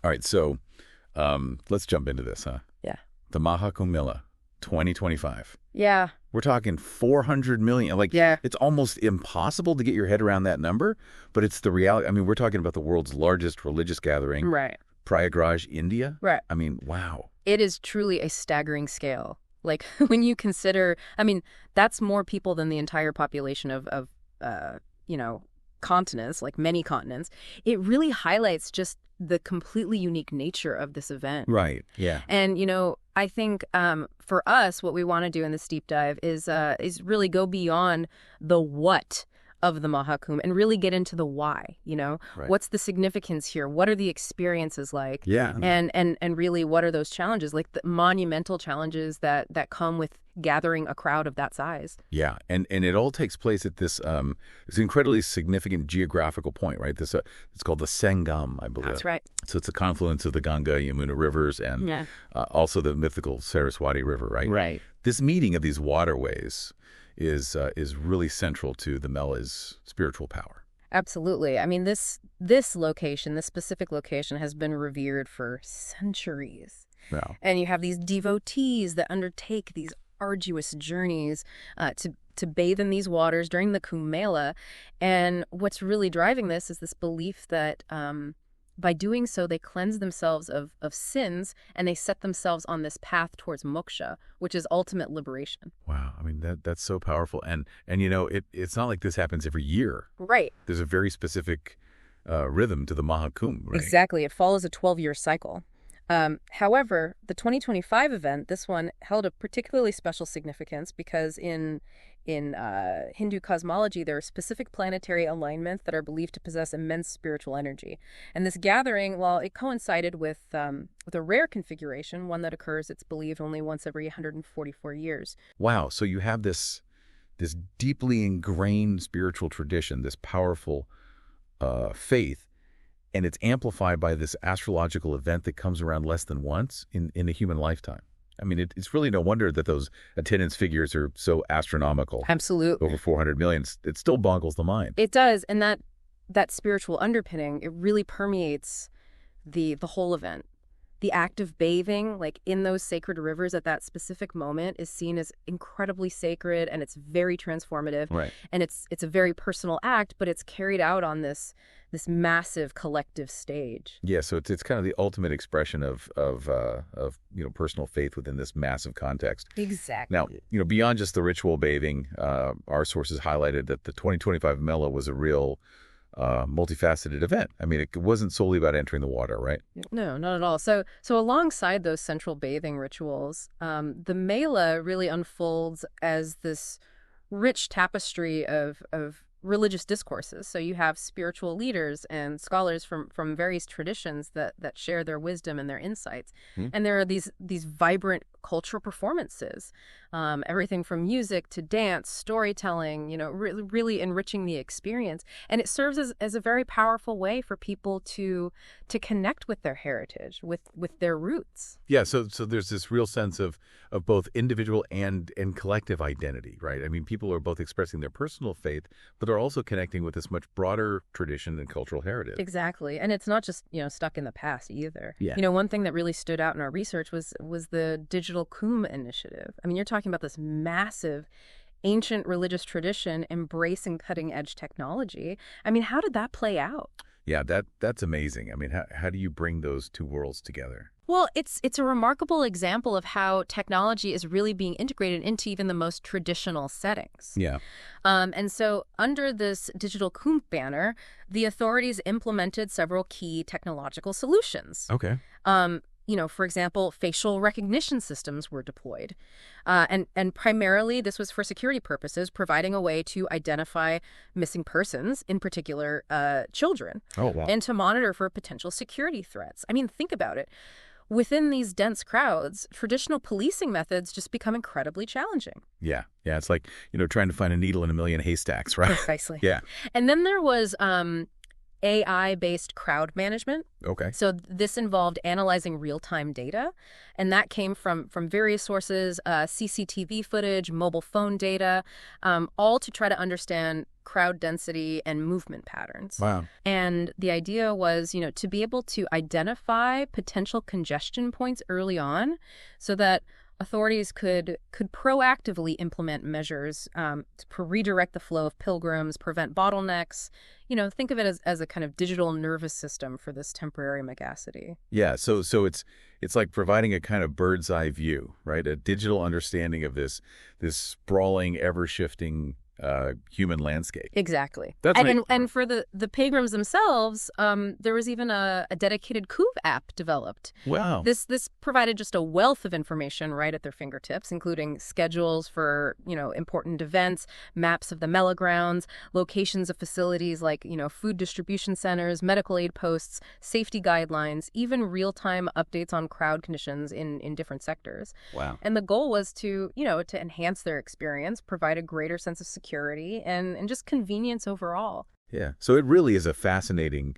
All right, so let's jump into this, huh? Yeah. The Mahakumbh 2025. Yeah. We're talking 400 million. Like, Yeah. it's almost impossible to get your head around that number, but it's the reality. I mean, we're talking about the world's largest religious gathering. Right. Prayagraj, India. Right. I mean, wow. It is truly a staggering scale. Like, when you consider, I mean, that's more people than the entire population of continents, like many continents. It really highlights just the completely unique nature of this event. Right. Yeah. And, I think for us, what we want to do in this deep dive is really go beyond the what of the Mahakumbh and really get into the why, Right. What's the significance here? What are the experiences like? Yeah. And really, what are those challenges, like the monumental challenges that come with gathering a crowd of that size? Yeah, and it all takes place at this incredibly significant geographical point, right? This it's called the Sangam, I believe. That's right. So it's a confluence of the Ganga, Yamuna rivers, and also the mythical Saraswati River, right? Right. This meeting of these waterways is really central to the Mela's spiritual power. Absolutely. I mean, this location, this specific location, has been revered for centuries. Wow. And you have these devotees that undertake these arduous journeys to bathe in these waters during the Kumbh Mela. And what's really driving this is this belief that by doing so, they cleanse themselves of sins, and they set themselves on this path towards moksha, which is ultimate liberation. Wow. I mean, that's so powerful. And it's not like this happens every year. Right. There's a very specific rhythm to the Mahakumbh, right? Exactly. It follows a 12-year cycle. However, the 2025 event, this one, held a particularly special significance because in Hindu cosmology, there are specific planetary alignments that are believed to possess immense spiritual energy. And this gathering, while it coincided with a rare configuration, one that occurs, it's believed, only once every 144 years. Wow. So you have this deeply ingrained spiritual tradition, this powerful faith, and it's amplified by this astrological event that comes around less than once in a human lifetime. I mean, it's really no wonder that those attendance figures are so astronomical. Absolutely. Over 400 million. It still boggles the mind. It does. And that spiritual underpinning, it really permeates the whole event. The act of bathing, like in those sacred rivers at that specific moment, is seen as incredibly sacred, and it's very transformative. Right. And it's a very personal act, but it's carried out on this massive collective stage. Yeah, so it's kind of the ultimate expression of personal faith within this massive context. Exactly. Now, beyond just the ritual bathing, our sources highlighted that the 2025 Mela was a real multifaceted event. I mean, it wasn't solely about entering the water, right? No, not at all. So alongside those central bathing rituals, the Mela really unfolds as this rich tapestry of religious discourses. So you have spiritual leaders and scholars from various traditions that share their wisdom and their insights. And there are these vibrant cultural performances, everything from music to dance, storytelling, really enriching the experience. And it serves as a very powerful way for people to connect with their heritage, with their roots. Yeah, so there's this real sense of both individual and collective identity, right? I mean, people are both expressing their personal faith, but they're also connecting with this much broader tradition and cultural heritage. Exactly. And it's not just, stuck in the past either. Yeah. One thing that really stood out in our research was the Digital Kumbh initiative. I mean, you're talking about this massive ancient religious tradition embracing cutting-edge technology. I mean, how did that play out? Yeah, that's amazing. I mean, how do you bring those two worlds together? Well, it's a remarkable example of how technology is really being integrated into even the most traditional settings. Yeah. And so under this Digital Kumbh banner, the authorities implemented several key technological solutions. Okay. For example, facial recognition systems were deployed. And primarily this was for security purposes, providing a way to identify missing persons, in particular children. Oh, wow. And to monitor for potential security threats. I mean, think about it. Within these dense crowds, traditional policing methods just become incredibly challenging. Yeah. Yeah. It's like, trying to find a needle in a million haystacks, right? Precisely. Yeah. And then there was AI-based crowd management. Okay. So this involved analyzing real-time data, and that came from various sources, CCTV footage, mobile phone data, all to try to understand crowd density and movement patterns. Wow. And the idea was, to be able to identify potential congestion points early on so that authorities could proactively implement measures to redirect the flow of pilgrims, prevent bottlenecks. Think of it as a kind of digital nervous system for this temporary megacity. Yeah, so it's like providing a kind of bird's eye view, right? A digital understanding of this sprawling, ever-shifting human landscape. Exactly. That's and for the pilgrims themselves, there was even a dedicated Kuv app developed. Wow. This provided just a wealth of information right at their fingertips, including schedules for, important events, maps of the Mela grounds, locations of facilities like, food distribution centers, medical aid posts, safety guidelines, even real-time updates on crowd conditions in different sectors. Wow. And the goal was to enhance their experience, provide a greater sense of security and just convenience overall. Yeah. So it really is a fascinating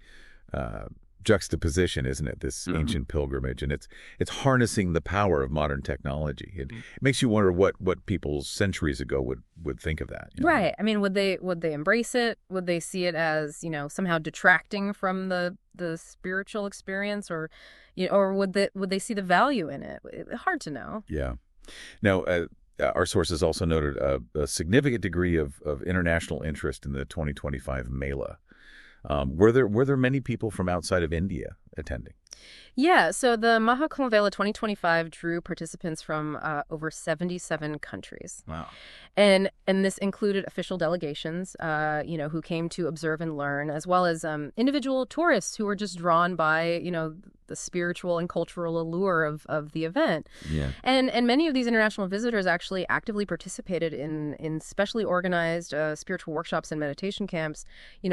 juxtaposition, isn't it? This ancient pilgrimage, and it's harnessing the power of modern technology. It makes you wonder what people centuries ago would think of that. Right. I mean, would they embrace it? Would they see it as, somehow detracting from the spiritual experience, or would they see the value in it? Hard to know. Yeah. Now, our sources also noted a significant degree of international interest in the 2025 Mela. Were there many people from outside of India attending? Yeah, so the Mahakumbh 2025 drew participants from over 77 countries. Wow. And this included official delegations, who came to observe and learn, as well as individual tourists who were just drawn by, the spiritual and cultural allure of the event. Yeah. And many of these international visitors actually actively participated in specially organized spiritual workshops and meditation camps,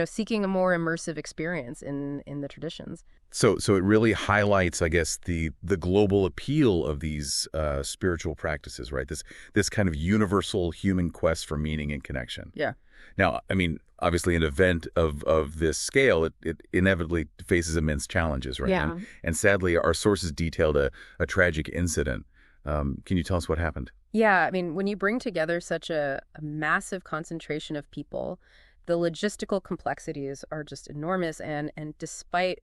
seeking a more immersive experience in the traditions. So it really highlights, I guess, the global appeal of these spiritual practices, right? This kind of universal human quest for meaning and connection. Yeah. Now, I mean, obviously, an event of this scale, it inevitably faces immense challenges, right? Yeah. And sadly, our sources detailed a tragic incident. Can you tell us what happened? Yeah, I mean, when you bring together such a massive concentration of people, the logistical complexities are just enormous, and despite,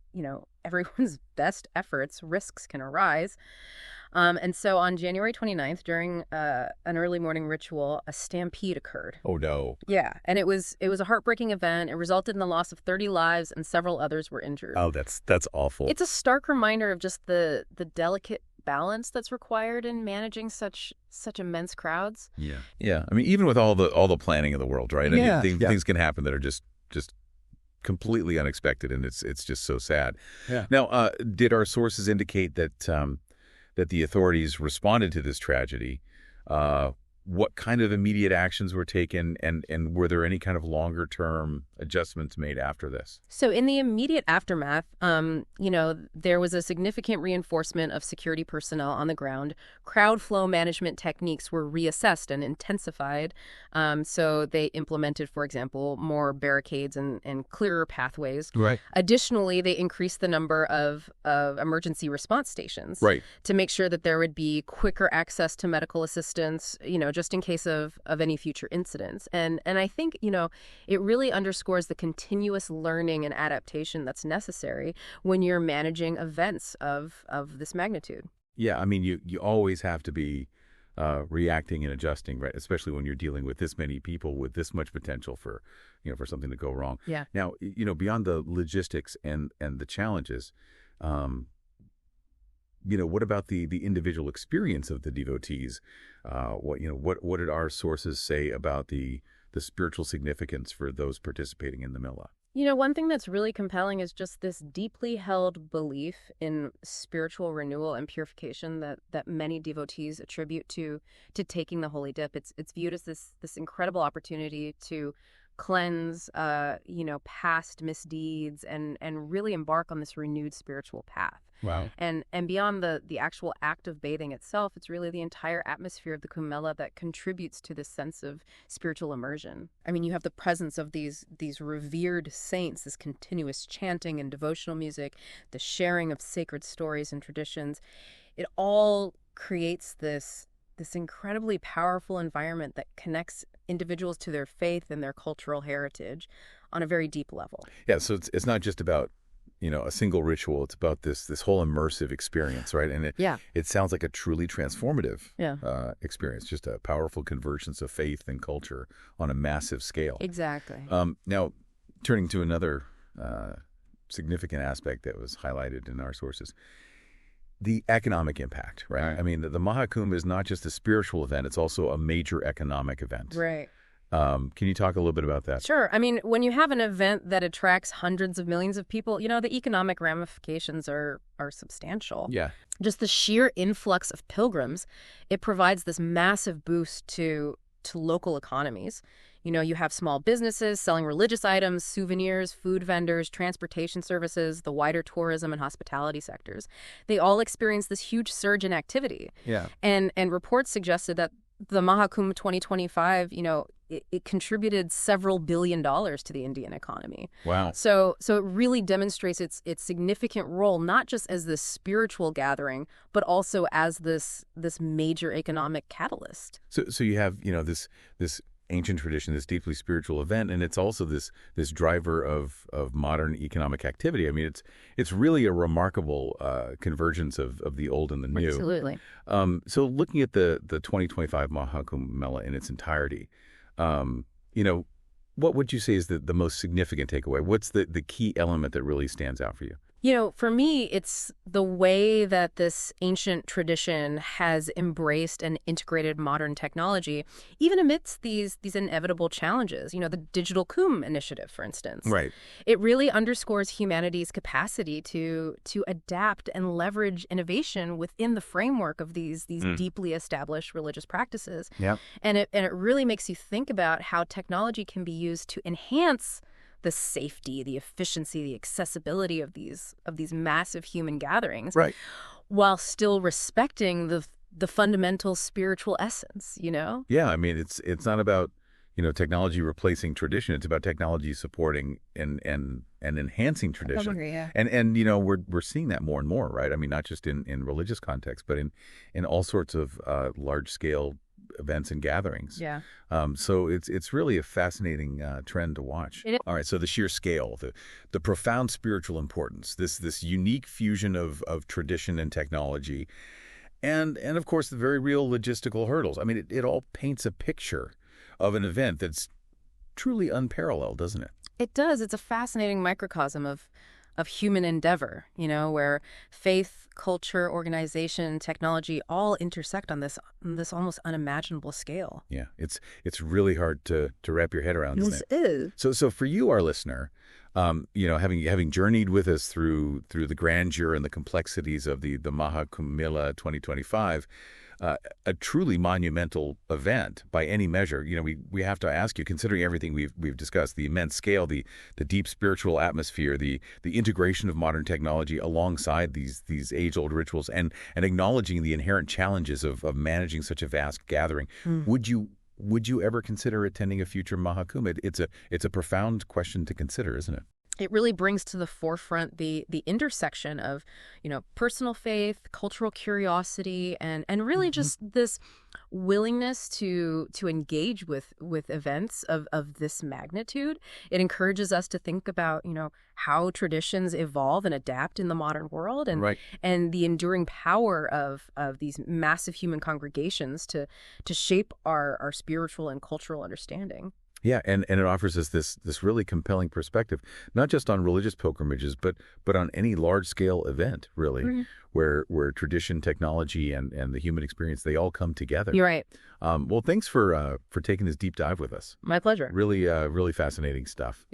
everyone's best efforts, risks can arise. And so on January 29th, during an early morning ritual, a stampede occurred. Oh, no. Yeah, and it was a heartbreaking event. It resulted in the loss of 30 lives, and several others were injured. Oh, that's awful. It's a stark reminder of just the delicate balance that's required in managing such immense crowds. Yeah. Yeah. I mean, even with all the planning of the world, right? Yeah. I mean, things can happen that are just completely unexpected, and it's just so sad. Yeah. Now, did our sources indicate that that the authorities responded to this tragedy? What kind of immediate actions were taken, and were there any kind of longer-term adjustments made after this? So in the immediate aftermath, there was a significant reinforcement of security personnel on the ground. Crowd flow management techniques were reassessed and intensified. So they implemented, for example, more barricades and clearer pathways. Right. Additionally, they increased the number of emergency response stations. Right. To make sure that there would be quicker access to medical assistance, just in case of any future incidents. And I think, it really underscores the continuous learning and adaptation that's necessary when you're managing events of this magnitude. Yeah, I mean, you always have to be reacting and adjusting, right? Especially when you're dealing with this many people with this much potential for something to go wrong. Yeah. Now, beyond the logistics and the challenges, what about the individual experience of the devotees? What did our sources say about the spiritual significance for those participating in the Mela? One thing that's really compelling is just this deeply held belief in spiritual renewal and purification that many devotees attribute to taking the holy dip. It's viewed as this incredible opportunity to cleanse, past misdeeds and really embark on this renewed spiritual path. Wow. And beyond the actual act of bathing itself, it's really the entire atmosphere of the Kumbh Mela that contributes to this sense of spiritual immersion. I mean, you have the presence of these revered saints, this continuous chanting and devotional music, the sharing of sacred stories and traditions. It all creates this incredibly powerful environment that connects individuals to their faith and their cultural heritage on a very deep level. Yeah, so it's not just about, a single ritual. It's about this whole immersive experience, right? And it sounds like a truly transformative experience, just a powerful convergence of faith and culture on a massive scale. Exactly. Now, turning to another significant aspect that was highlighted in our sources, the economic impact, right? I mean, the Mahakumbh is not just a spiritual event, it's also a major economic event. Right. Can you talk a little bit about that? Sure. I mean, when you have an event that attracts hundreds of millions of people, the economic ramifications are substantial. Yeah. Just the sheer influx of pilgrims, it provides this massive boost to local economies. You have small businesses selling religious items, souvenirs, food vendors, transportation services, the wider tourism and hospitality sectors. They all experience this huge surge in activity. Yeah. And reports suggested that the Mahakumbh 2025, it contributed several $1 billion to the Indian economy. Wow. So it really demonstrates its significant role, not just as this spiritual gathering, but also as this major economic catalyst. So you have, this ancient tradition, this deeply spiritual event, and it's also this driver of modern economic activity. I mean, it's really a remarkable convergence of the old and the new. Absolutely. So looking at the 2025 Mahakumbh Mela in its entirety, what would you say is the most significant takeaway? What's the key element that really stands out for you? For me, it's the way that this ancient tradition has embraced and integrated modern technology, even amidst these inevitable challenges. The Digital Kumbh initiative, for instance. Right. It really underscores humanity's capacity to adapt and leverage innovation within the framework of these deeply established religious practices. Yeah. And it really makes you think about how technology can be used to enhance the safety, the efficiency, the accessibility of these massive human gatherings, right, while still respecting the fundamental spiritual essence. Yeah, I mean, it's not about technology replacing tradition. It's about technology supporting and enhancing tradition. I agree, yeah. And we're seeing that more and more, right? I mean, not just in religious context, but in all sorts of large scale events and gatherings. Yeah. So it's really a fascinating trend to watch. All right. So the sheer scale, the profound spiritual importance, this unique fusion of tradition and technology, and of course the very real logistical hurdles. I mean, it all paints a picture of an event that's truly unparalleled, doesn't it? It does. It's a fascinating microcosm of human endeavor, where faith, culture, organization, technology all intersect on this almost unimaginable scale. Yeah, it's really hard to wrap your head around. This is. So for you, our listener, having journeyed with us through the grandeur and the complexities of the Mahakumbh Mela 2025, a truly monumental event by any measure. We have to ask you, considering everything we've discussed, the immense scale, the deep spiritual atmosphere, the integration of modern technology alongside these age-old rituals, and acknowledging the inherent challenges of managing such a vast gathering. Would you ever consider attending a future Mahakumbh? It's a profound question to consider, isn't it? It really brings to the forefront the intersection of, personal faith, cultural curiosity, and really just this willingness to engage with events of this magnitude. It encourages us to think about, how traditions evolve and adapt in the modern world, and right, and the enduring power of these massive human congregations to shape our spiritual and cultural understanding. Yeah, and it offers us this really compelling perspective, not just on religious pilgrimages, but on any large-scale event, really, Mm-hmm. where tradition, technology, and the human experience, they all come together. You're right. Well, thanks for taking this deep dive with us. My pleasure. Really fascinating stuff.